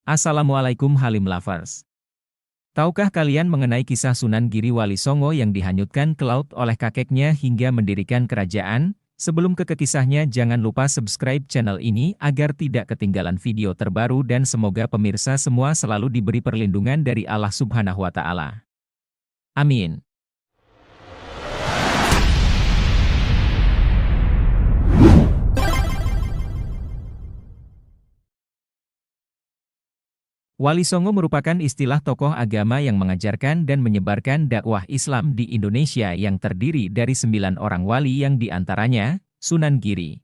Assalamualaikum Halim Lovers. Tahukah kalian mengenai kisah Sunan Giri Wali Songo yang dihanyutkan ke laut oleh kakeknya hingga mendirikan kerajaan? Sebelum ke kisahnya, jangan lupa subscribe channel ini agar tidak ketinggalan video terbaru dan semoga pemirsa semua selalu diberi perlindungan dari Allah Subhanahu wa Ta'ala. Amin. Wali Songo merupakan istilah tokoh agama yang mengajarkan dan menyebarkan dakwah Islam di Indonesia yang terdiri dari 9 orang wali yang diantaranya, Sunan Giri.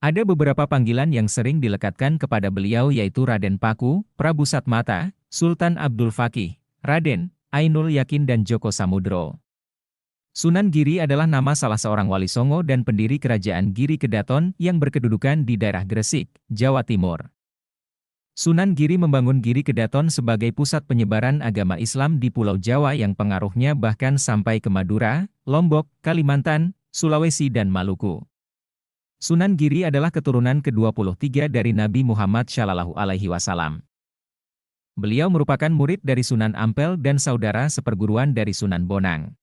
Ada beberapa panggilan yang sering dilekatkan kepada beliau yaitu Raden Paku, Prabu Satmata, Sultan Abdul Fakih, Raden, Ainul Yakin dan Joko Samudro. Sunan Giri adalah nama salah seorang wali Songo dan pendiri kerajaan Giri Kedaton yang berkedudukan di daerah Gresik, Jawa Timur. Sunan Giri membangun Giri Kedaton sebagai pusat penyebaran agama Islam di Pulau Jawa yang pengaruhnya bahkan sampai ke Madura, Lombok, Kalimantan, Sulawesi dan Maluku. Sunan Giri adalah keturunan ke-23 dari Nabi Muhammad SAW. Beliau merupakan murid dari Sunan Ampel dan saudara seperguruan dari Sunan Bonang.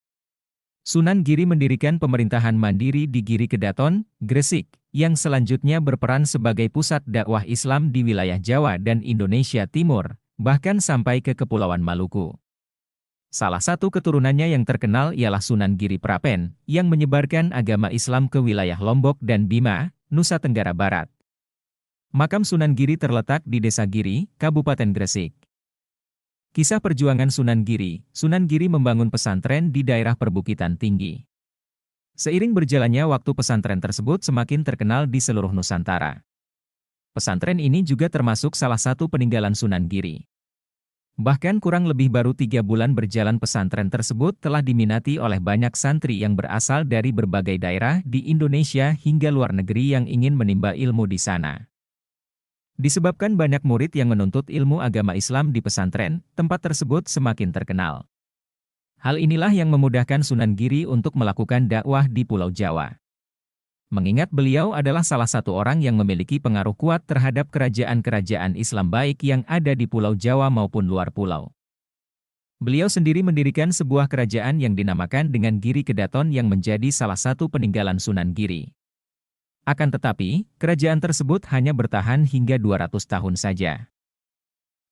Sunan Giri mendirikan pemerintahan mandiri di Giri Kedaton, Gresik, yang selanjutnya berperan sebagai pusat dakwah Islam di wilayah Jawa dan Indonesia Timur, bahkan sampai ke Kepulauan Maluku. Salah satu keturunannya yang terkenal ialah Sunan Giri Prapen, yang menyebarkan agama Islam ke wilayah Lombok dan Bima, Nusa Tenggara Barat. Makam Sunan Giri terletak di Desa Giri, Kabupaten Gresik. Kisah perjuangan Sunan Giri membangun pesantren di daerah perbukitan tinggi. Seiring berjalannya waktu pesantren tersebut semakin terkenal di seluruh Nusantara. Pesantren ini juga termasuk salah satu peninggalan Sunan Giri. Bahkan kurang lebih baru 3 bulan berjalan pesantren tersebut telah diminati oleh banyak santri yang berasal dari berbagai daerah di Indonesia hingga luar negeri yang ingin menimba ilmu di sana. Disebabkan banyak murid yang menuntut ilmu agama Islam di pesantren, tempat tersebut semakin terkenal. Hal inilah yang memudahkan Sunan Giri untuk melakukan dakwah di Pulau Jawa. Mengingat beliau adalah salah satu orang yang memiliki pengaruh kuat terhadap kerajaan-kerajaan Islam baik yang ada di Pulau Jawa maupun luar pulau. Beliau sendiri mendirikan sebuah kerajaan yang dinamakan dengan Giri Kedaton yang menjadi salah satu peninggalan Sunan Giri. Akan tetapi, kerajaan tersebut hanya bertahan hingga 200 tahun saja.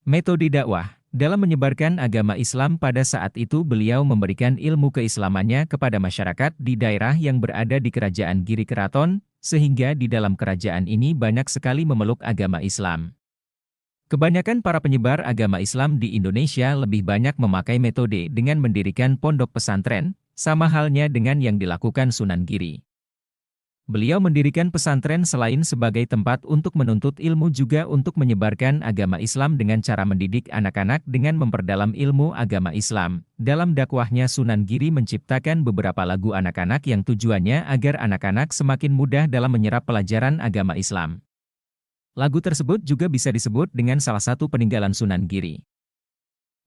Metode dakwah. Dalam menyebarkan agama Islam pada saat itu beliau memberikan ilmu keislamannya kepada masyarakat di daerah yang berada di kerajaan Giri Keraton, sehingga di dalam kerajaan ini banyak sekali memeluk agama Islam. Kebanyakan para penyebar agama Islam di Indonesia lebih banyak memakai metode dengan mendirikan pondok pesantren, sama halnya dengan yang dilakukan Sunan Giri. Beliau mendirikan pesantren selain sebagai tempat untuk menuntut ilmu juga untuk menyebarkan agama Islam dengan cara mendidik anak-anak dengan memperdalam ilmu agama Islam. Dalam dakwahnya Sunan Giri menciptakan beberapa lagu anak-anak yang tujuannya agar anak-anak semakin mudah dalam menyerap pelajaran agama Islam. Lagu tersebut juga bisa disebut dengan salah satu peninggalan Sunan Giri.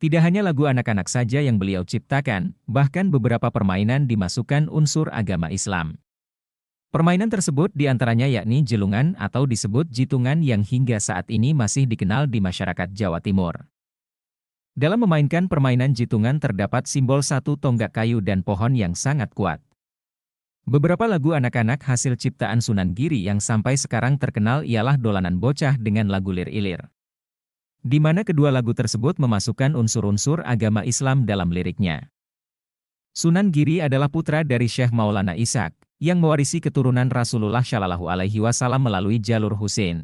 Tidak hanya lagu anak-anak saja yang beliau ciptakan, bahkan beberapa permainan dimasukkan unsur agama Islam. Permainan tersebut diantaranya yakni jelungan atau disebut jitungan yang hingga saat ini masih dikenal di masyarakat Jawa Timur. Dalam memainkan permainan jitungan terdapat simbol satu tonggak kayu dan pohon yang sangat kuat. Beberapa lagu anak-anak hasil ciptaan Sunan Giri yang sampai sekarang terkenal ialah Dolanan Bocah dengan lagu Lir-Ilir, di mana kedua lagu tersebut memasukkan unsur-unsur agama Islam dalam liriknya. Sunan Giri adalah putra dari Syekh Maulana Ishaq, yang mewarisi keturunan Rasulullah SAW melalui jalur Husain.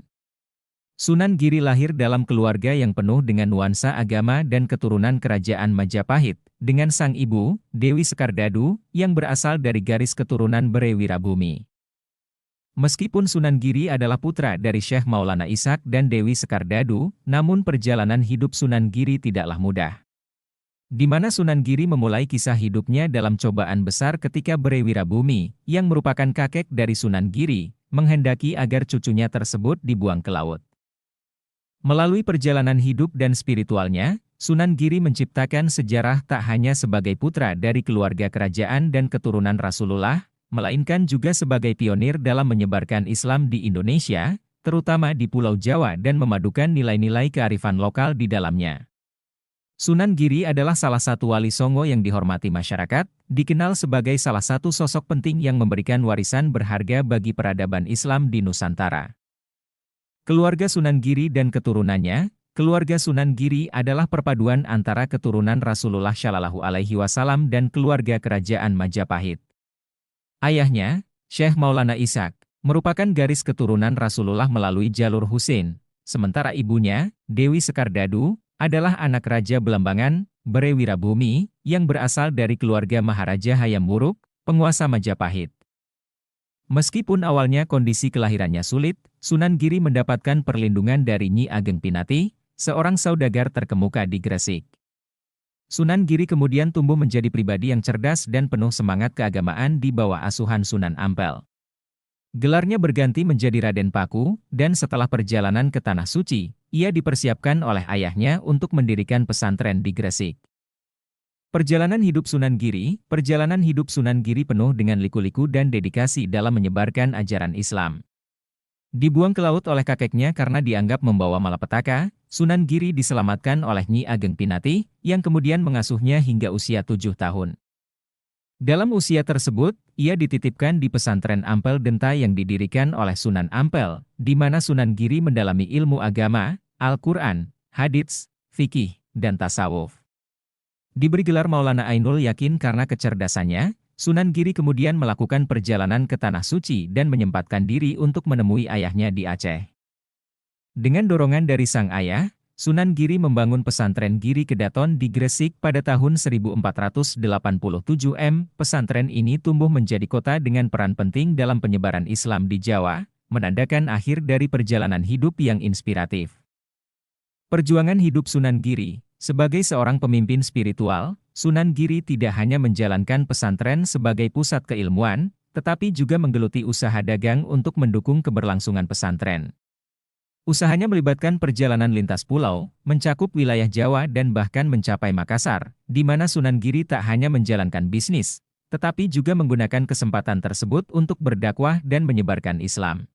Sunan Giri lahir dalam keluarga yang penuh dengan nuansa agama dan keturunan kerajaan Majapahit, dengan sang ibu, Dewi Sekardadu, yang berasal dari garis keturunan Bere Wirabumi. Meskipun Sunan Giri adalah putra dari Syekh Maulana Ishaq dan Dewi Sekardadu, namun perjalanan hidup Sunan Giri tidaklah mudah. Di mana Sunan Giri memulai kisah hidupnya dalam cobaan besar ketika Bere Wirabumi, yang merupakan kakek dari Sunan Giri, menghendaki agar cucunya tersebut dibuang ke laut. Melalui perjalanan hidup dan spiritualnya, Sunan Giri menciptakan sejarah tak hanya sebagai putra dari keluarga kerajaan dan keturunan Rasulullah, melainkan juga sebagai pionir dalam menyebarkan Islam di Indonesia, terutama di Pulau Jawa dan memadukan nilai-nilai kearifan lokal di dalamnya. Sunan Giri adalah salah satu wali Songo yang dihormati masyarakat, dikenal sebagai salah satu sosok penting yang memberikan warisan berharga bagi peradaban Islam di Nusantara. Keluarga Sunan Giri dan keturunannya. Keluarga Sunan Giri adalah perpaduan antara keturunan Rasulullah Shallallahu Alaihi Wasallam dan keluarga kerajaan Majapahit. Ayahnya, Syekh Maulana Ishaq, merupakan garis keturunan Rasulullah melalui jalur Husain, sementara ibunya, Dewi Sekardadu, adalah anak Raja Belambangan, Berewirabumi, yang berasal dari keluarga Maharaja Hayam Wuruk, penguasa Majapahit. Meskipun awalnya kondisi kelahirannya sulit, Sunan Giri mendapatkan perlindungan dari Nyi Ageng Pinati, seorang saudagar terkemuka di Gresik. Sunan Giri kemudian tumbuh menjadi pribadi yang cerdas dan penuh semangat keagamaan di bawah asuhan Sunan Ampel. Gelarnya berganti menjadi Raden Paku, dan setelah perjalanan ke Tanah Suci, ia dipersiapkan oleh ayahnya untuk mendirikan pesantren di Gresik. Perjalanan hidup Sunan Giri penuh dengan liku-liku dan dedikasi dalam menyebarkan ajaran Islam. Dibuang ke laut oleh kakeknya karena dianggap membawa malapetaka, Sunan Giri diselamatkan oleh Nyi Ageng Pinati, yang kemudian mengasuhnya hingga usia 7 tahun. Dalam usia tersebut, ia dititipkan di pesantren Ampel Denta yang didirikan oleh Sunan Ampel, di mana Sunan Giri mendalami ilmu agama, Al-Quran, hadits, fikih, dan tasawuf. Diberi gelar Maulana Ainul Yakin karena kecerdasannya, Sunan Giri kemudian melakukan perjalanan ke Tanah Suci dan menyempatkan diri untuk menemui ayahnya di Aceh. Dengan dorongan dari sang ayah, Sunan Giri membangun pesantren Giri Kedaton di Gresik pada tahun 1487 Pesantren ini tumbuh menjadi kota dengan peran penting dalam penyebaran Islam di Jawa, menandakan akhir dari perjalanan hidup yang inspiratif. Perjuangan hidup Sunan Giri. Sebagai seorang pemimpin spiritual, Sunan Giri tidak hanya menjalankan pesantren sebagai pusat keilmuan, tetapi juga menggeluti usaha dagang untuk mendukung keberlangsungan pesantren. Usahanya melibatkan perjalanan lintas pulau, mencakup wilayah Jawa dan bahkan mencapai Makassar, di mana Sunan Giri tak hanya menjalankan bisnis, tetapi juga menggunakan kesempatan tersebut untuk berdakwah dan menyebarkan Islam.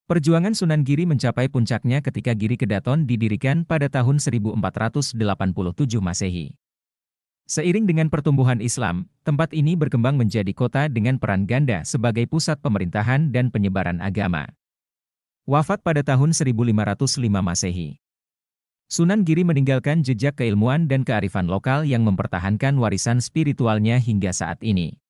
Perjuangan Sunan Giri mencapai puncaknya ketika Giri Kedaton didirikan pada tahun 1487 Masehi. Seiring dengan pertumbuhan Islam, tempat ini berkembang menjadi kota dengan peran ganda sebagai pusat pemerintahan dan penyebaran agama. Wafat pada tahun 1505 Masehi. Sunan Giri meninggalkan jejak keilmuan dan kearifan lokal yang mempertahankan warisan spiritualnya hingga saat ini.